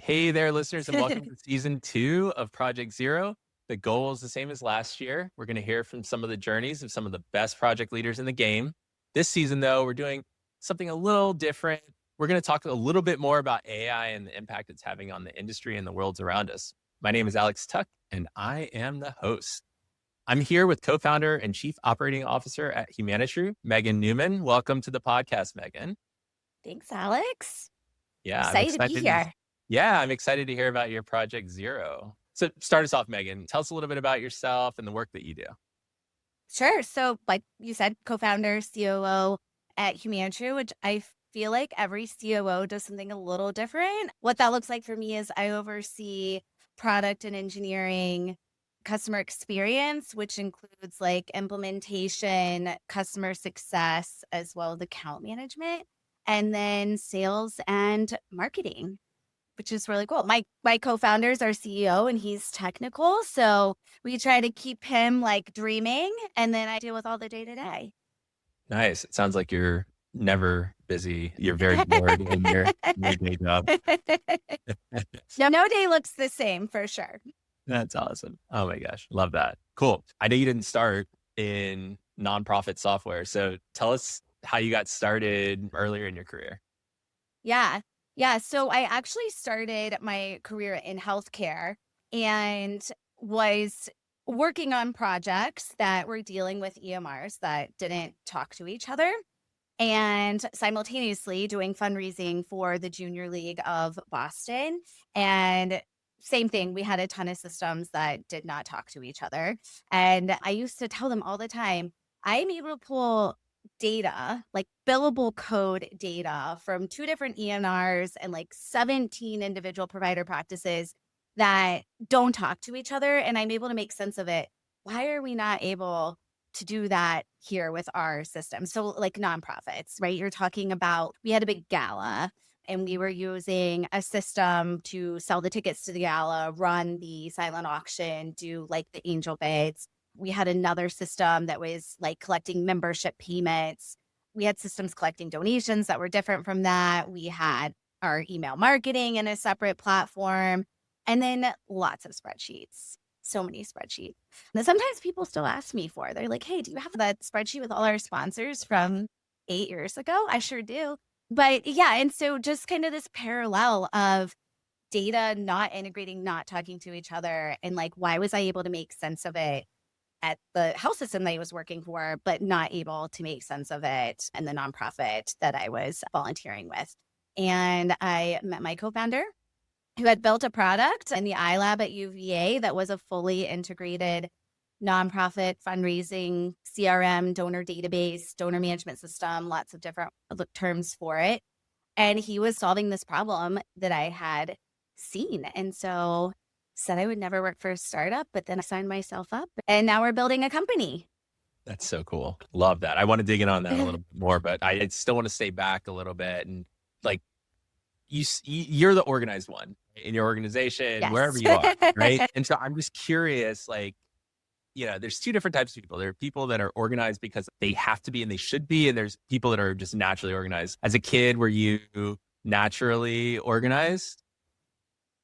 Hey there, listeners, and welcome to season 2 of Project Zero. The goal is the same as last year. We're going to hear from some of the journeys of some of the best project leaders in the game. This season, though, we're doing something a little different. We're going to talk a little bit more about AI and the impact it's having on the industry and the worlds around us. My name is Alex Tuck, and I am the host. I'm here with co-founder and chief operating officer at Humanitru, Megan Newman. Welcome to the podcast, Megan. Thanks, Alex. Yeah, I'm Excited to be excited. here. Yeah, I'm excited to hear about your Project Zero. So start us off, Megan. Tell us a little bit about yourself and the work that you do. Sure. So, like you said, co-founder, COO at Humanitru, which I feel like every COO does something a little different. What that looks like for me is I oversee product and engineering, customer experience, which includes like implementation, customer success, as well as account management, and then sales and marketing, which is really cool. My co-founder is our CEO and he's technical. So we try to keep him like dreaming, and then I deal with all the day-to-day. Nice. It sounds like you're never busy. You're very bored in your day job. No day looks the same for sure. That's awesome. Oh my gosh. Love that. Cool. I know you didn't start in nonprofit software. So tell us how you got started earlier in your career. Yeah. Yeah. So I actually started my career in healthcare and was working on projects that were dealing with EMRs that didn't talk to each other, and simultaneously doing fundraising for the Junior League of Boston. And same thing, we had a ton of systems that did not talk to each other. And I used to tell them all the time, I'm able to pull data, like billable code data from 2 different EMRs and like 17 individual provider practices that don't talk to each other. And I'm able to make sense of it. Why are we not able to do that here with our system? So like nonprofits, right? You're talking about, we had a big gala and we were using a system to sell the tickets to the gala, run the silent auction, do like the angel bids. We had another system that was like collecting membership payments. We had systems collecting donations that were different from that. We had our email marketing in a separate platform, and then lots of spreadsheets. So many spreadsheets that sometimes people still ask me for. They're like, hey, do you have that spreadsheet with all our sponsors from 8 years ago? I sure do. But yeah, and so just kind of this parallel of data not integrating, not talking to each other, and like, why was I able to make sense of it at the health system that I was working for, but not able to make sense of it in the nonprofit that I was volunteering with? And I met my co-founder who had built a product in the iLab at UVA that was a fully integrated nonprofit fundraising CRM, donor database, donor management system, lots of different terms for it. And he was solving this problem that I had seen. And so said I would never work for a startup, but then I signed myself up and now we're building a company. That's so cool. Love that. I want to dig in on that a little bit more, but I still want to stay back a little bit. And like, you're the organized one in your organization, Yes. wherever you are, right? And so I'm just curious, like, there's 2 different types of people. There are people that are organized because they have to be and they should be. And there's people that are just naturally organized. As a kid, were you naturally organized?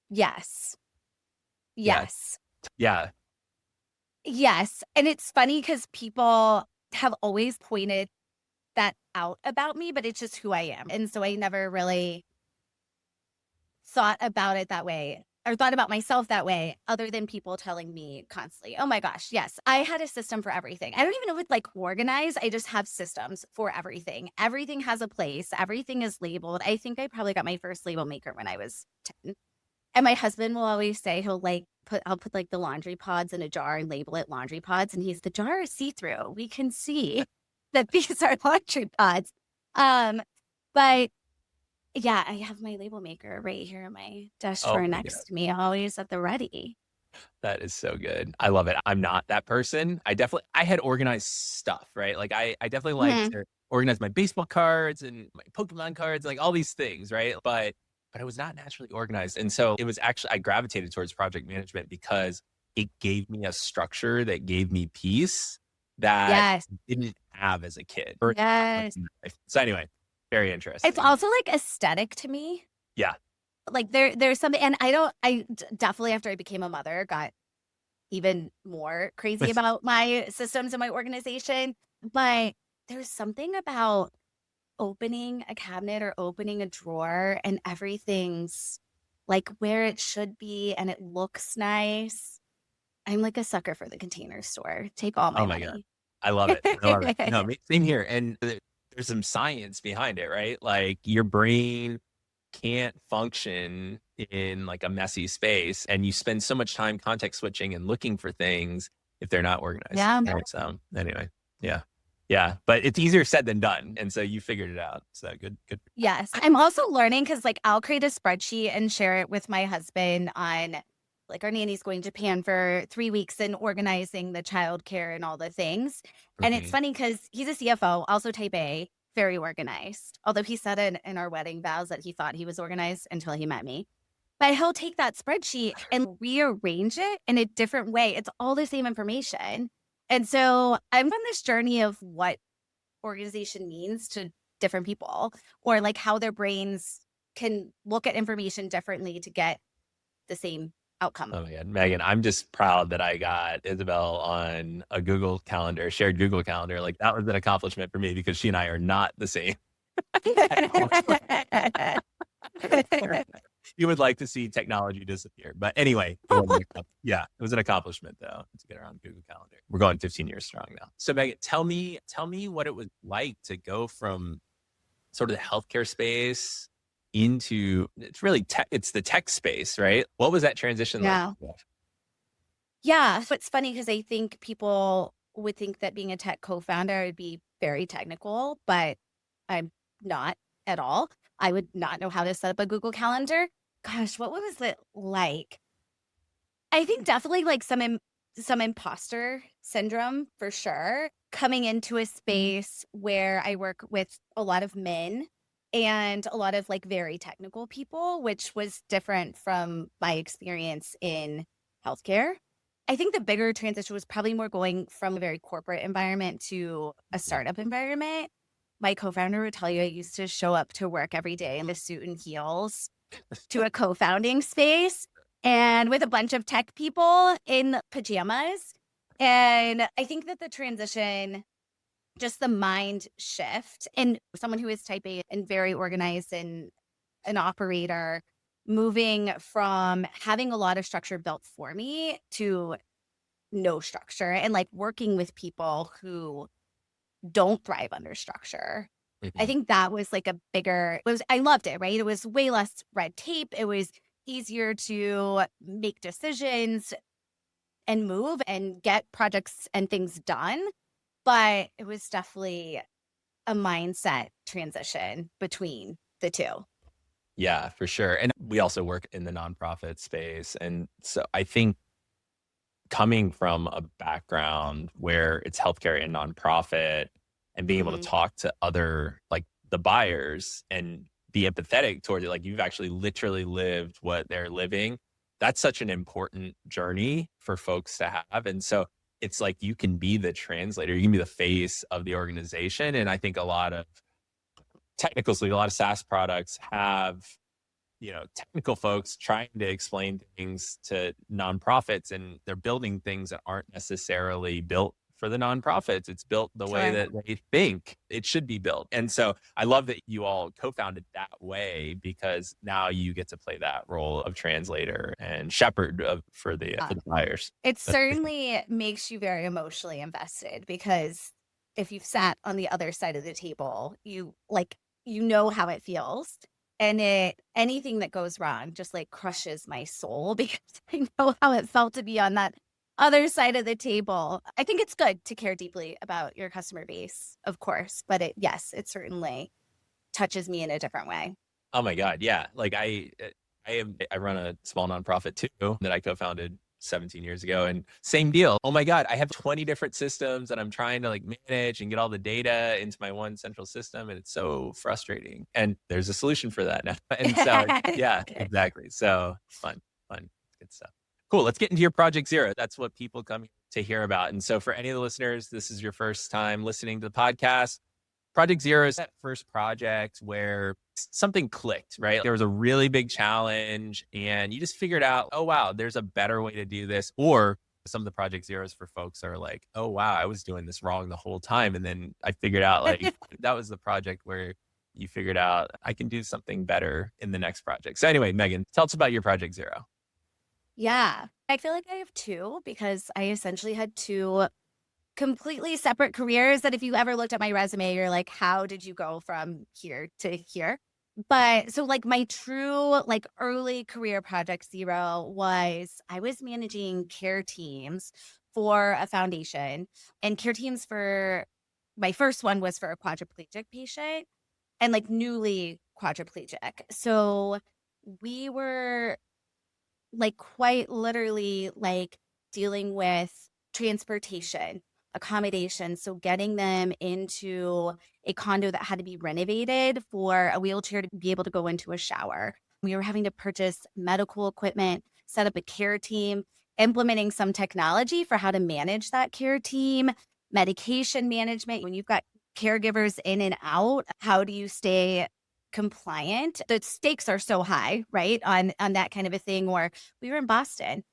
Yes. Yes. Yeah. Yes. And it's funny because people have always pointed that out about me, but it's just who I am. And so I never really thought about it that way, or thought about myself that way, other than people telling me constantly, oh my gosh, yes, I had a system for everything. I don't even know what like organize. I just have systems for everything. Everything has a place. Everything is labeled. I think I probably got my first label maker when I was 10. And my husband will always say, I'll put like the laundry pods in a jar and label it laundry pods. And the jar is see-through. We can see that these are laundry pods. But yeah, I have my label maker right here in my desk drawer next to me, always at the ready. That is so good. I love it. I'm not that person. I had organized stuff, right? Like I definitely like to organize my baseball cards and my Pokemon cards, like all these things, right? But I was not naturally organized. And so it was actually, I gravitated towards project management because it gave me a structure that gave me peace that I didn't have as a kid. Yes. So anyway, very interesting. It's also like aesthetic to me. Yeah. Like there's something, and definitely after I became a mother, got even more crazy about my systems and my organization. But there's something about opening a cabinet or opening a drawer and everything's like where it should be and it looks nice. I'm like a sucker for the Container Store. Take all my Oh my God. money. I love it. I love it. No, same here. And there's some science behind it, right? Like your brain can't function in like a messy space, and you spend so much time context switching and looking for things if they're not organized. Yeah. Right? So anyway, yeah. Yeah. But it's easier said than done. And so you figured it out. So good. Yes. I'm also learning because like I'll create a spreadsheet and share it with my husband on like our nanny's going to Japan for 3 weeks and organizing the childcare and all the things. And it's funny because he's a CFO, also type A, very organized. Although he said in our wedding vows that he thought he was organized until he met me. But he'll take that spreadsheet and rearrange it in a different way. It's all the same information. And so I'm on this journey of what organization means to different people, or like how their brains can look at information differently to get the same outcome. Oh my God, Megan, I'm just proud that I got Isabel on a Google Calendar, shared Google Calendar. Like that was an accomplishment for me because she and I are not the same. You would like to see technology disappear. But anyway, it was an accomplishment though to get her on Google Calendar. We're going 15 years strong now. So Megan, tell me what it was like to go from sort of the healthcare space into it's really tech, it's the tech space, right? What was that transition like? Yeah. It's funny because I think people would think that being a tech co-founder would be very technical, but I'm not at all. I would not know how to set up a Google Calendar. Gosh, what was it like? I think definitely like some imposter syndrome for sure. Coming into a space where I work with a lot of men and a lot of like very technical people, which was different from my experience in healthcare. I think the bigger transition was probably more going from a very corporate environment to a startup environment. My co-founder would tell you I used to show up to work every day in a suit and heels to a co-founding space and with a bunch of tech people in pajamas. And I think that the transition, just the mind shift, and someone who is type A and very organized and an operator, moving from having a lot of structure built for me to no structure and like working with people who don't thrive under structure. I think that was like I loved it, right? It was way less red tape. It was easier to make decisions and move and get projects and things done. But it was definitely a mindset transition between the two. Yeah, for sure. And we also work in the nonprofit space. And so I think coming from a background where it's healthcare and nonprofit and being able to talk to other, like the buyers and be empathetic towards it, like you've actually literally lived what they're living. That's such an important journey for folks to have. And so it's like you can be the translator, you can be the face of the organization. And I think a lot of technically, a lot of SaaS products have, technical folks trying to explain things to nonprofits, and they're building things that aren't necessarily built for the nonprofits. It's built the way that they think it should be built. And so I love that you all co-founded that way, because now you get to play that role of translator and shepherd for the buyers. It certainly makes you very emotionally invested, because if you've sat on the other side of the table, you know how it feels. And anything that goes wrong just like crushes my soul, because I know how it felt to be on that other side of the table. I think it's good to care deeply about your customer base, of course, but it certainly touches me in a different way. Oh my God. Yeah. Like I run a small nonprofit too that I co-founded 17 years ago, and same deal. Oh my God, I have 20 different systems that I'm trying to like manage and get all the data into my one central system. And it's so frustrating. And there's a solution for that now. And so, yeah, exactly. So fun, good stuff. Cool. Let's get into your Project Zero. That's what people come to hear about. And so for any of the listeners, this is your first time listening to the podcast. Project Zero is that first project where something clicked, right? There was a really big challenge and you just figured out, oh, wow, there's a better way to do this. Or some of the project zeros for folks are like, oh, wow, I was doing this wrong the whole time. And then I figured out like that was the project where you figured out I can do something better in the next project. So anyway, Megan, tell us about your project zero. Yeah. I feel like I have two because I essentially had two completely separate careers that if you ever looked at my resume, you're like, how did you go from here to here? But so like my true like early career project zero was I was managing care teams for a foundation, and care teams for my first one was for a quadriplegic patient and like newly quadriplegic. So we were like quite literally like dealing with transportation, accommodation. So getting them into a condo that had to be renovated for a wheelchair to be able to go into a shower. We were having to purchase medical equipment, set up a care team, implementing some technology for how to manage that care team, medication management. When you've got caregivers in and out, how do you stay compliant? The stakes are so high, right? On that kind of a thing. Or we were in Boston.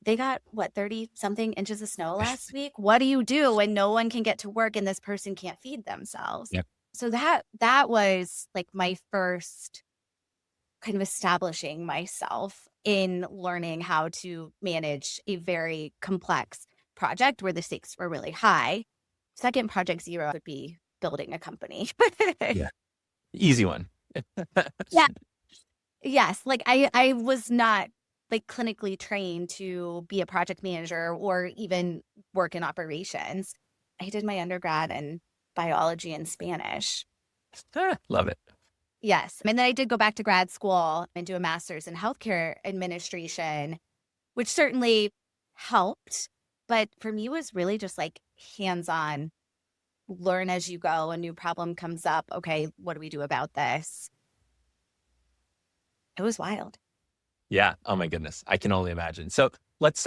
They got what, 30 something inches of snow last week. What do you do when no one can get to work and this person can't feed themselves? Yep. So that was like my first kind of establishing myself in learning how to manage a very complex project where the stakes were really high. Second project zero would be building a company. Yeah. Easy one. Yeah. Yes. Like I was not like clinically trained to be a project manager or even work in operations. I did my undergrad in biology and Spanish. Love it. Yes. And then I did go back to grad school and do a master's in healthcare administration, which certainly helped. But for me, it was really just like hands-on, learn as you go. A new problem comes up. Okay, what do we do about this? It was wild. Yeah. Oh my goodness. I can only imagine. So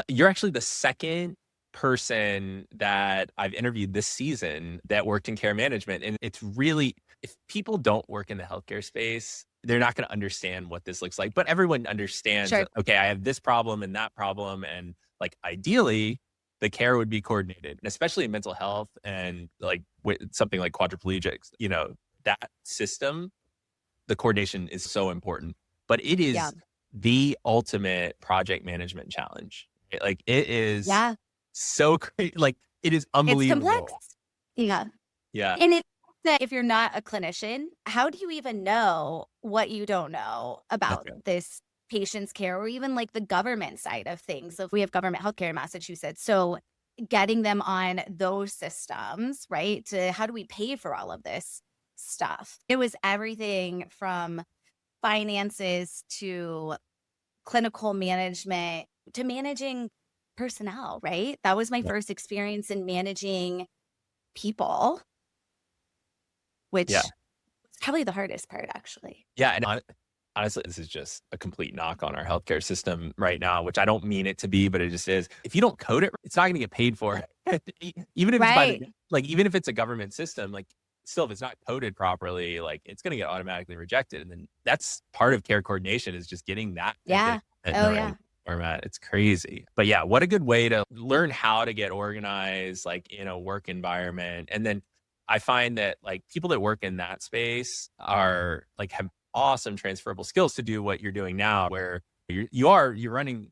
you're actually the second person that I've interviewed this season that worked in care management. And it's really, if people don't work in the healthcare space, they're not going to understand what this looks like. But everyone understands Sure. that, okay, I have this problem and that problem. And like ideally, the care would be coordinated, and especially in mental health and like with something like quadriplegics, that system, the coordination is so important. But it is Yeah. the ultimate project management challenge. Right? Like it is Yeah. so great. Like it is It's unbelievable. complex. Yeah. Yeah. And it's that if you're not a clinician, how do you even know what you don't know That's about right. this patient's care or even like the government side of things? So if we have government healthcare in Massachusetts, so getting them on those systems, right? To how do we pay for all of this stuff? It was everything from finances to clinical management to managing personnel, right? That was my Yeah. first experience in managing people, which Yeah. was probably the hardest part, actually. Yeah. And honestly, this is just a complete knock on our healthcare system right now, which I don't mean it to be, but it just is. If you don't code it, it's not going to get paid for. Even if it's Right. even if it's a government system, like still, if it's not coded properly, like it's going to get automatically rejected. And then that's part of care coordination is just getting that. Yeah. In Oh, the yeah. right format. It's crazy. But yeah, what a good way to learn how to get organized, like in a work environment. And then I find that like people that work in that space are like have awesome transferable skills to do what you're doing now, where you're running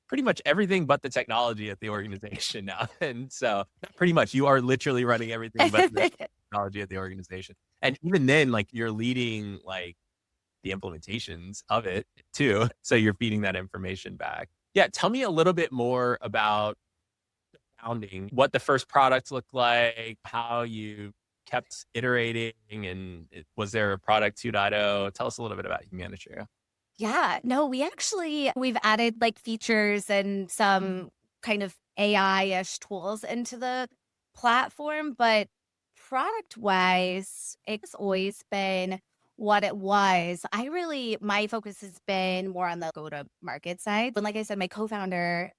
pretty much everything but the technology at the organization now. And so not pretty much, you are literally running everything but the technology at the organization. And even then, like you're leading like the implementations of it too. So you're feeding that information back. Yeah. Tell me a little bit more about founding, what the first products looked like, how you kept iterating, and was there a product 2.0? Tell us a little bit about Humanitru. Yeah. No, we've added like features and some kind of AI-ish tools into the platform, but product-wise, it's always been what it was. My focus has been more on the go-to-market side. But like I said, my co-founder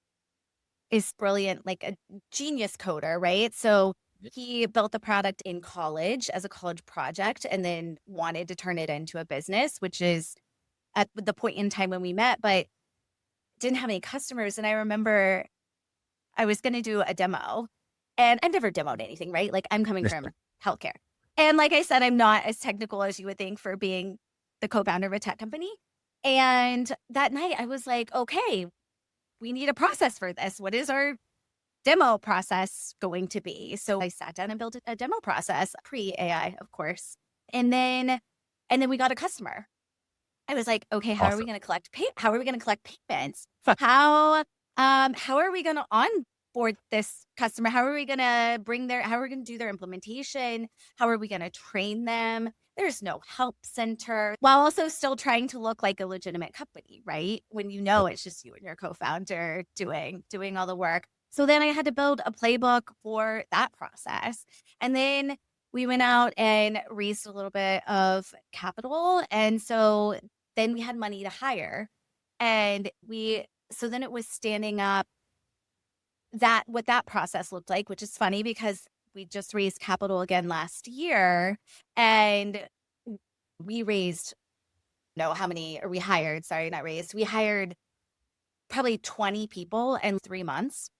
is brilliant, like a genius coder, right? So He built the product in college as a college project and then wanted to turn it into a business, which is at the point in time when we met, but didn't have any customers. And I remember I was going to do a demo, and I've never demoed anything, right? Like, I'm coming from healthcare. And like I said, I'm not as technical as you would think for being the co-founder of a tech company. And that night I was like, okay, we need a process for this. What is our demo process going to be? So I sat down and built a demo process, pre-AI, of course. And then we got a customer. I was like, okay, how are we Awesome. going to collect how are we going to collect payments? Huh. How are we going to onboard this customer? How are we going to how are we going to do their implementation? How are we going to train them? There's no help center, while also still trying to look like a legitimate company, right? When it's just you and your co-founder doing all the work. So then I had to build a playbook for that process. And then we went out and raised a little bit of capital. And so then we had money to hire. And so then it was standing up what that process looked like, which is funny because we just raised capital again last year, and we raised, we hired, sorry, not raised. We hired probably 20 people in 3 months.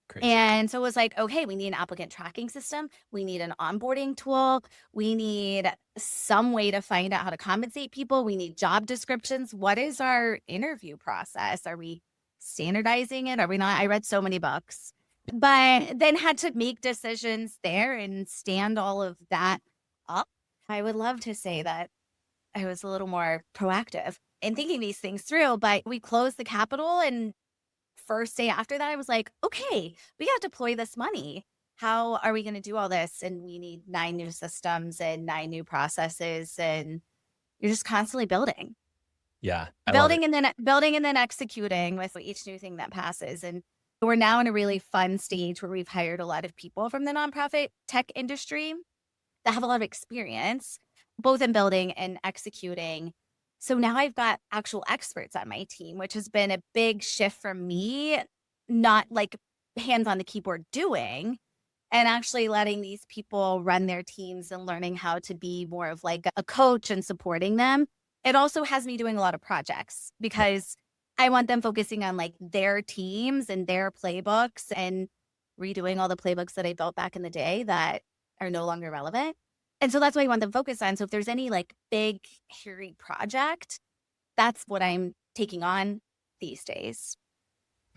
Crazy. And so it was like, okay, we need an applicant tracking system. We need an onboarding tool. We need some way to find out how to compensate people. We need job descriptions. What is our interview process? Are we standardizing it? Are we not? I read so many books, but then had to make decisions there and stand all of that up. I would love to say that I was a little more proactive in thinking these things through, but we closed the capital, and first day after that, I was like, okay, we got to deploy this money. How are we going to do all this? And we need 9 new systems and 9 new processes. And you're just constantly building. Yeah. Building and then executing with each new thing that passes. And we're now in a really fun stage where we've hired a lot of people from the nonprofit tech industry that have a lot of experience, both in building and executing. So now I've got actual experts on my team, which has been a big shift for me, not like hands on the keyboard doing, and actually letting these people run their teams and learning how to be more of like a coach and supporting them. It also has me doing a lot of projects because I want them focusing on like their teams and their playbooks and redoing all the playbooks that I built back in the day that are no longer relevant. And so that's what I want them focused on. So if there's any like big, hairy project, that's what I'm taking on these days.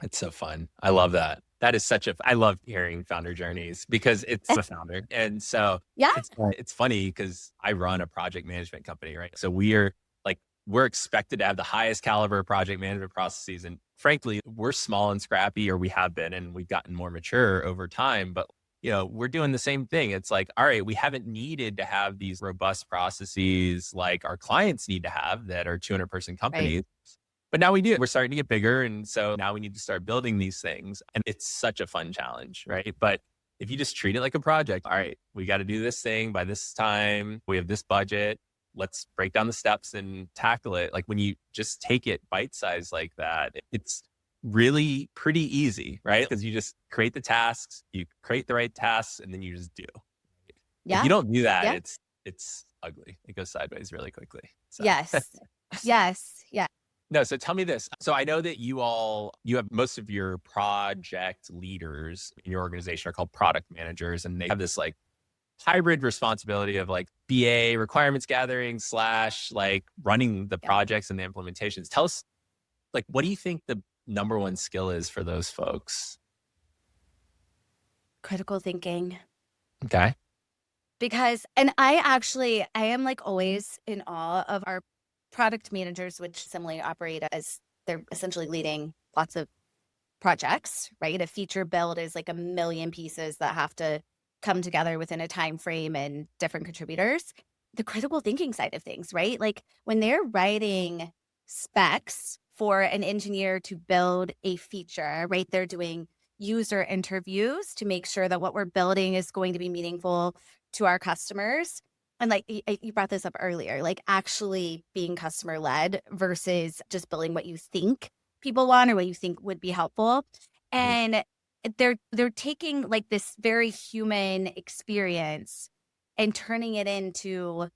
It's so fun. I love that. That is I love hearing founder journeys because it's the founder. And so Yeah. it's funny because I run a project management company, right? So we're expected to have the highest caliber project management processes. And frankly, we're small and scrappy, or we have been, and we've gotten more mature over time. But we're doing the same thing. It's like, all right, we haven't needed to have these robust processes like our clients need to have that are 200-person companies. Right. But now we do. We're starting to get bigger. And so now we need to start building these things. And it's such a fun challenge, right? But if you just treat it like a project, all right, we got to do this thing by this time. We have this budget. Let's break down the steps and tackle it. Like when you just take it bite-sized like that, it's really pretty easy, right? Because you just create the tasks, you create the right tasks, and then you just do. Yeah. If you don't do that, it's ugly. It goes sideways really quickly. So. Yes. Yes. Yeah. No, so tell me this. So I know that you have most of your project leaders in your organization are called product managers, and they have this like hybrid responsibility of like BA requirements gathering / like running the projects and the implementations. Tell us, like, what do you think the number one skill is for those folks? Critical thinking. Okay. Because, and I am like always in awe of our product managers, which similarly operate as they're essentially leading lots of projects, right? A feature build is like a million pieces that have to come together within a time frame and different contributors. The critical thinking side of things, right? Like when they're writing specs for an engineer to build a feature, right? They're doing user interviews to make sure that what we're building is going to be meaningful to our customers. And like you brought this up earlier, like actually being customer led versus just building what you think people want or what you think would be helpful. And they're taking like this very human experience and turning it into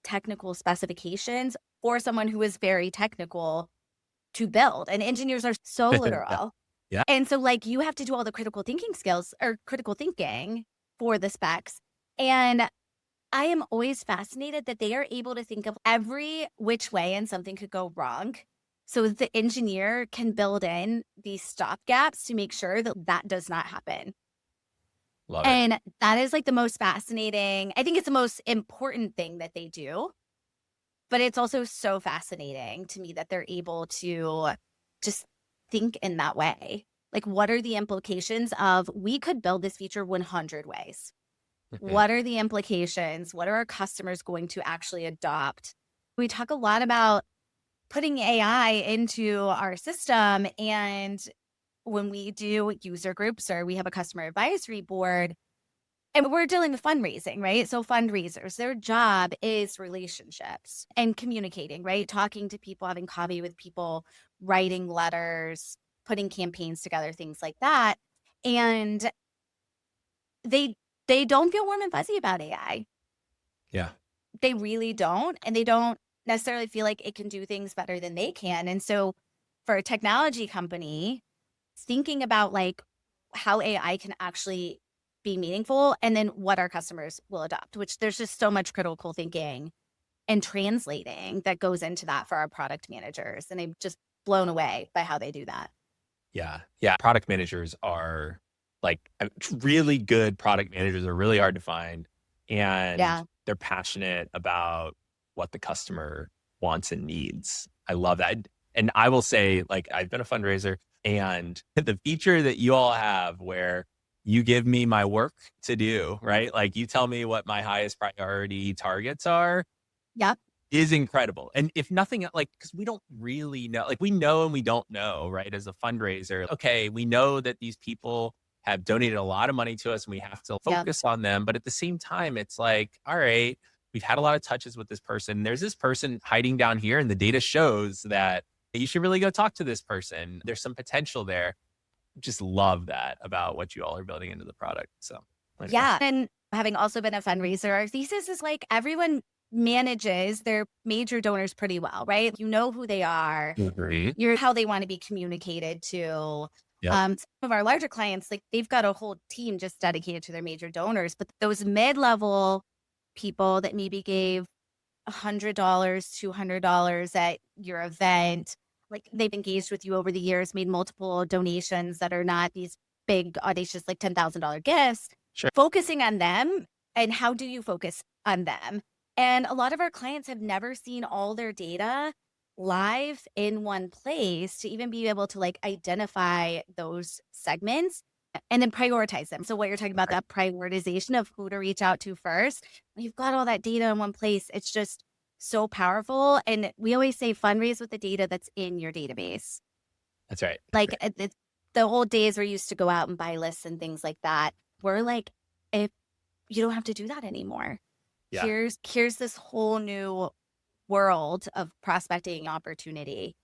technical specifications for someone who is very technical to build. And engineers are so Yeah. literal. Yeah. And so like you have to do all the critical thinking skills or critical thinking for the specs. And I am always fascinated that they are able to think of every which way and something could go wrong. So the engineer can build in these stop gaps to make sure that that does not happen. Love it. And that is like the most fascinating. I think it's the most important thing that they do. But it's also so fascinating to me that they're able to just think in that way. Like, what are the implications of we could build this feature 100 ways? What are the implications? What are our customers going to actually adopt? We talk a lot about putting AI into our system. And when we do user groups or we have a customer advisory board, and we're dealing with fundraising, right? So fundraisers, their job is relationships and communicating, right? Talking to people, having coffee with people, writing letters, putting campaigns together, things like that. And they don't feel warm and fuzzy about AI. Yeah. They really don't. And they don't necessarily feel like it can do things better than they can. And so for a technology company, thinking about like how AI can actually be meaningful and then what our customers will adopt, which there's just so much critical thinking and translating that goes into that for our product managers. And I'm just blown away by how they do that. Yeah. Yeah. Product managers are like really good product managers are really hard to find. And Yeah. they're passionate about what the customer wants and needs. I love that. And I will say, like, I've been a fundraiser, and the feature that you all have where you give me my work to do, right? Like you tell me what my highest priority targets are, Yep. is incredible. And if nothing, like, because we don't really know, like we know and we don't know, right? As a fundraiser, okay, we know that these people have donated a lot of money to us and we have to Yep. focus on them. But at the same time, it's like, all right, we've had a lot of touches with this person. There's this person hiding down here, and the data shows that you should really go talk to this person. There's some potential there. Just love that about what you all are building into the product. So, anyway. Yeah. And having also been a fundraiser, our thesis is like everyone manages their major donors pretty well, right? You know who they are, Mhm. you're how they want to be communicated to. Yep. Some of our larger clients, like they've got a whole team just dedicated to their major donors, but those mid-level people that maybe gave $100, $200 at your event, like they've engaged with you over the years, made multiple donations that are not these big, audacious, like $10,000 gifts, Sure. focusing on them. And how do you focus on them? And a lot of our clients have never seen all their data live in one place to even be able to like identify those segments and then prioritize them. So what you're talking about, that prioritization of who to reach out to first, when you've got all that data in one place, it's just so powerful. And we always say fundraise with the data that's in your database. That's right. Like the old days where you used to go out and buy lists and things like that. We're like, if you don't have to do that anymore. Yeah. Here's this whole new world of prospecting opportunity.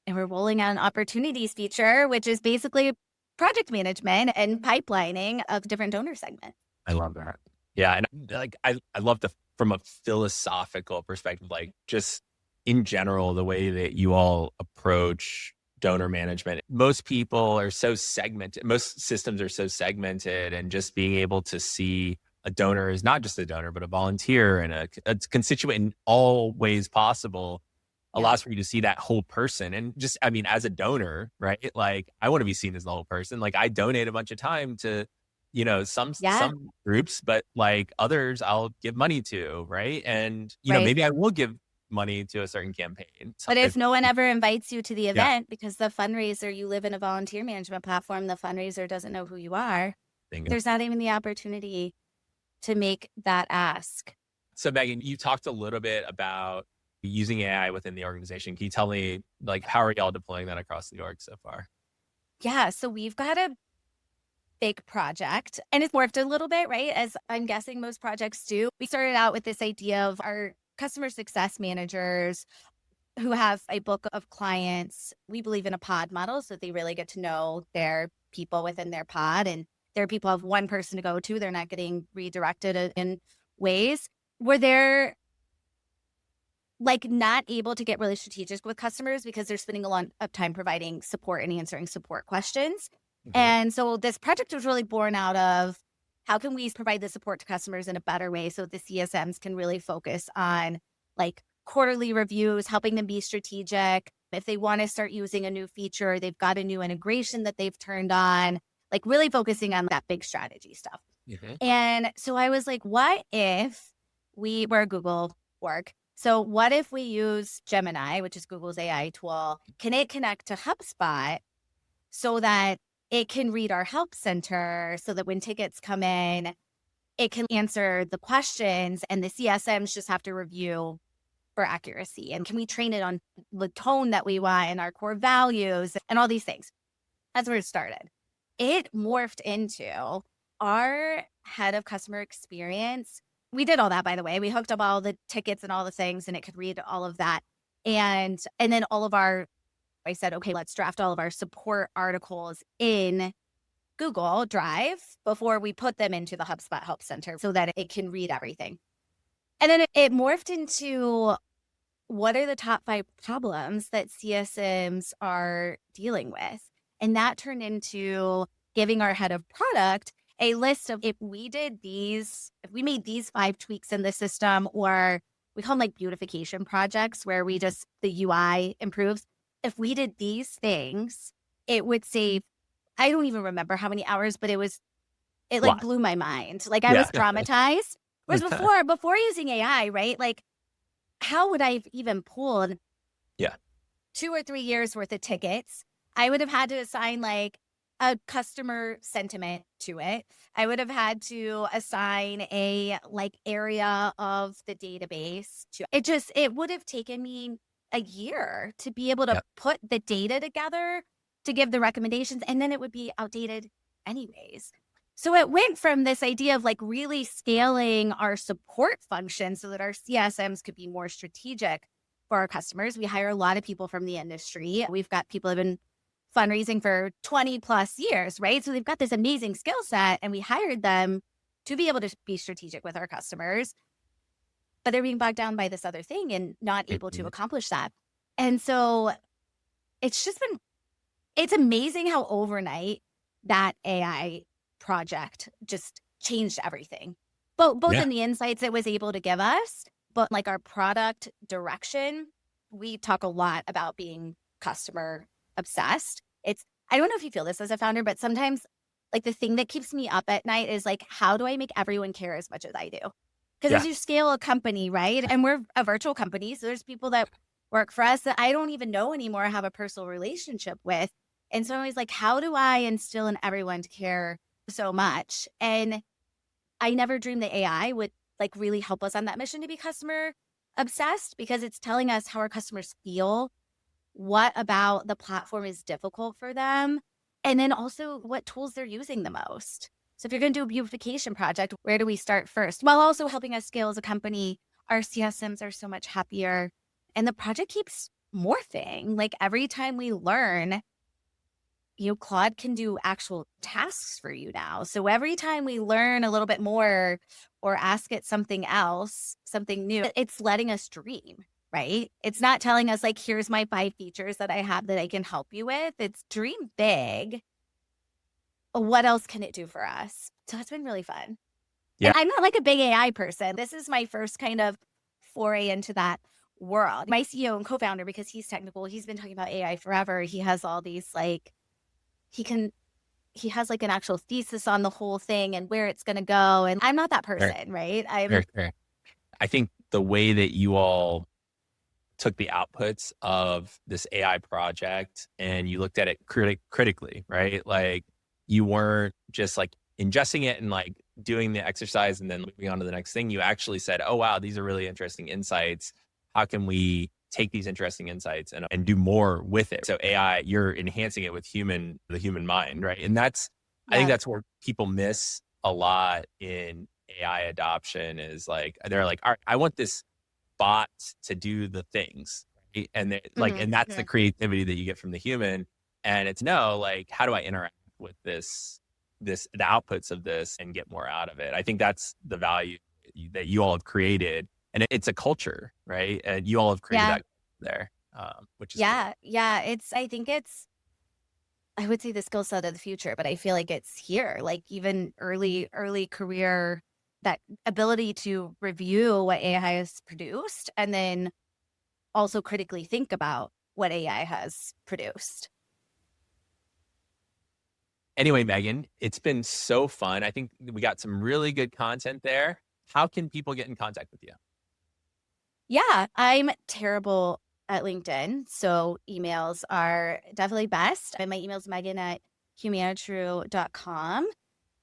And we're rolling out an opportunities feature, which is basically project management and pipelining of different donor segments. I love that. Yeah. And like, I love from a philosophical perspective, like just in general, the way that you all approach donor management. Most people are so segmented. Most systems are so segmented, and just being able to see a donor is not just a donor, but a volunteer and a constituent in all ways possible allows for you to see that whole person. And just, I mean, as a donor, right? Like I want to be seen as the whole person. Like I donate a bunch of time to, some groups, but like others I'll give money to, right? And, maybe I will give money to a certain campaign. But if no one ever invites you to the Yeah. event because the fundraiser, you live in a volunteer management platform, the fundraiser doesn't know who you are, there's not even the opportunity to make that ask. So Megan, you talked a little bit about using AI within the organization. Can you tell me, like, how are y'all deploying that across the org so far? Yeah, so we've got a big project and it's morphed a little bit, right? As I'm guessing most projects do. We started out with this idea of our customer success managers who have a book of clients. We believe in a pod model, so they really get to know their people within their pod, and their people have one person to go to. They're not getting redirected in ways where they're like not able to get really strategic with customers because they're spending a lot of time providing support and answering support questions. And so this project was really born out of how can we provide the support to customers in a better way so the CSMs can really focus on like quarterly reviews, helping them be strategic. If they want to start using a new feature, they've got a new integration that they've turned on, like really focusing on that big strategy stuff. And so I was like, what if we're a Google org. So what if we use Gemini, which is Google's AI tool? Can it connect to HubSpot so that it can read our help center so that when tickets come in, it can answer the questions and the CSMs just have to review for accuracy? And can we train it on the tone that we want and our core values and all these things? That's where it started. It morphed into our head of customer experience. We did all that, by the way. We hooked up all the tickets and all the things, and it could read all of that. And then I said, okay, let's draft all of our support articles in Google Drive before we put them into the HubSpot Help Center so that it can read everything. And then it morphed into what are the top 5 problems that CSMs are dealing with? And that turned into giving our head of product a list of if we made these 5 tweaks in the system, or we call them like beautification projects where the UI improves. If we did these things, it would save, I don't even remember how many hours, but it blew my mind. Like I was traumatized. Whereas before using AI, right? Like how would I have even pulled 2 or 3 years worth of tickets? I would have had to assign like a customer sentiment to it. I would have had to assign a like area of the database to it. It would have taken me a year to be able to put the data together to give the recommendations, and then it would be outdated anyways. So it went from this idea of like really scaling our support function so that our CSMs could be more strategic for our customers. We hire a lot of people from the industry. We've got people who have been fundraising for 20 plus years, right? So they've got this amazing skill set, and we hired them to be able to be strategic with our customers, but they're being bogged down by this other thing and not able to accomplish that. And so it's amazing how overnight that AI project just changed everything, both in the insights it was able to give us, but like our product direction. We talk a lot about being customer obsessed. I don't know if you feel this as a founder, but sometimes like the thing that keeps me up at night is like, how do I make everyone care as much as I do? Because as you scale a company, right? And we're a virtual company, so there's people that work for us that I don't even know anymore, have a personal relationship with. And so I'm always like, how do I instill in everyone to care so much? And I never dreamed that AI would like really help us on that mission to be customer obsessed, because it's telling us how our customers feel, what about the platform is difficult for them, and then also what tools they're using the most. So if you're going to do a beautification project, where do we start first? While also helping us scale as a company, our CSMs are so much happier, and the project keeps morphing. Like every time we learn, Claude can do actual tasks for you now. So every time we learn a little bit more or ask it something else, something new, it's letting us dream, right? It's not telling us like, here's my 5 features that I have that I can help you with. It's dream big. What else can it do for us? So it's been really fun. And I'm not like a big AI person. This is my first kind of foray into that world. My CEO and co-founder, because he's technical, he's been talking about AI forever. He has all these like, he has like an actual thesis on the whole thing and where it's going to go. And I'm not that person, right? I think the way that you all took the outputs of this AI project and you looked at it critically, right? Like you weren't just like ingesting it and like doing the exercise and then moving on to the next thing. You actually said, oh, wow, these are really interesting insights. How can we take these interesting insights and do more with it? So AI, you're enhancing it with the human mind, right? And I think that's where people miss a lot in AI adoption is like, they're like, all right, I want this bot to do the things. right? And Hmm. and that's the Hmm. creativity that you get from the human. And it's no, like, how do I interact with the outputs of this and get more out of it? I think that's the value that you all have created. And it's a culture, right? And you all have created Yeah. that there, which is cool. Yeah. Yeah. I would say the skill set of the future, but I feel like it's here. Like even early career, that ability to review what AI has produced and then also critically think about what AI has produced. Anyway, Megan, it's been so fun. I think we got some really good content there. How can people get in contact with you? Yeah, I'm terrible at LinkedIn, so emails are definitely best. And my email's megan@humanitru.com.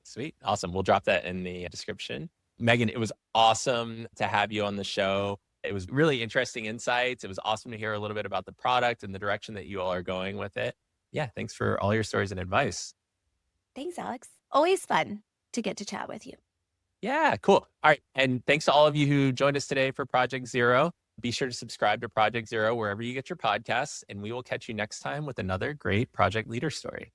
Sweet. Awesome. We'll drop that in the description. Megan, it was awesome to have you on the show. It was really interesting insights. It was awesome to hear a little bit about the product and the direction that you all are going with it. Yeah, thanks for all your stories and advice. Thanks, Alex. Always fun to get to chat with you. Yeah, cool. All right. And thanks to all of you who joined us today for Project Zero. Be sure to subscribe to Project Zero wherever you get your podcasts, and we will catch you next time with another great project leader story.